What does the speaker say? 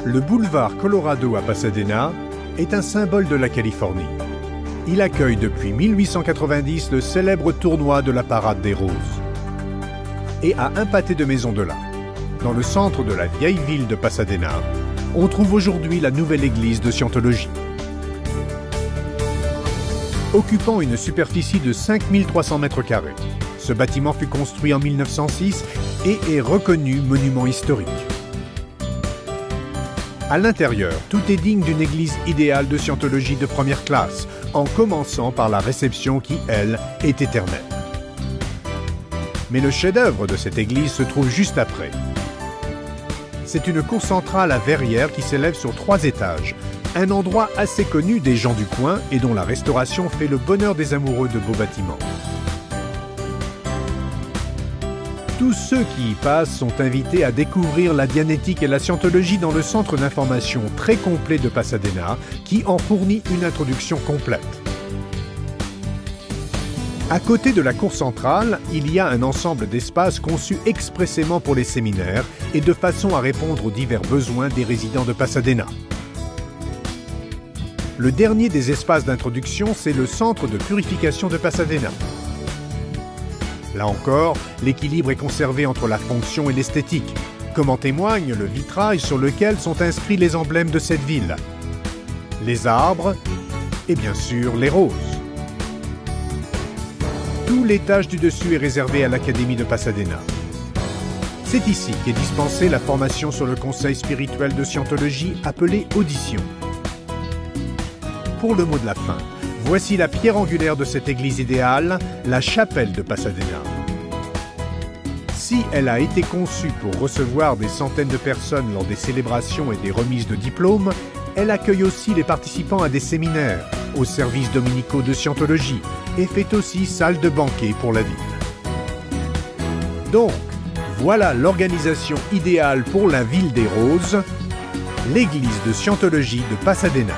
Le boulevard Colorado à Pasadena est un symbole de la Californie. Il accueille depuis 1890 le célèbre tournoi de la Parade des Roses. Et à un pâté de maison de là, dans le centre de la vieille ville de Pasadena, on trouve aujourd'hui la nouvelle église de Scientologie. Occupant une superficie de 5300 mètres carrés, ce bâtiment fut construit en 1906 et est reconnu monument historique. À l'intérieur, tout est digne d'une église idéale de Scientologie de première classe, en commençant par la réception qui, elle, est éternelle. Mais le chef-d'œuvre de cette église se trouve juste après. C'est une cour centrale à verrières qui s'élève sur 3 étages, un endroit assez connu des gens du coin et dont la restauration fait le bonheur des amoureux de beaux bâtiments. Tous ceux qui y passent sont invités à découvrir la Dianétique et la Scientologie dans le centre d'information très complet de Pasadena, qui en fournit une introduction complète. À côté de la cour centrale, il y a un ensemble d'espaces conçus expressément pour les séminaires et de façon à répondre aux divers besoins des résidents de Pasadena. Le dernier des espaces d'introduction, c'est le centre de purification de Pasadena. Là encore, l'équilibre est conservé entre la fonction et l'esthétique, comme en témoigne le vitrail sur lequel sont inscrits les emblèmes de cette ville. Les arbres et bien sûr les roses. Tout l'étage du dessus est réservé à l'Académie de Pasadena. C'est ici qu'est dispensée la formation sur le conseil spirituel de Scientologie appelée Audition. Pour le mot de la fin, voici la pierre angulaire de cette église idéale, la chapelle de Pasadena. Si elle a été conçue pour recevoir des centaines de personnes lors des célébrations et des remises de diplômes, elle accueille aussi les participants à des séminaires, aux services dominicaux de Scientologie et fait aussi salle de banquet pour la ville. Donc, voilà l'organisation idéale pour la ville des Roses, l'église de Scientologie de Pasadena.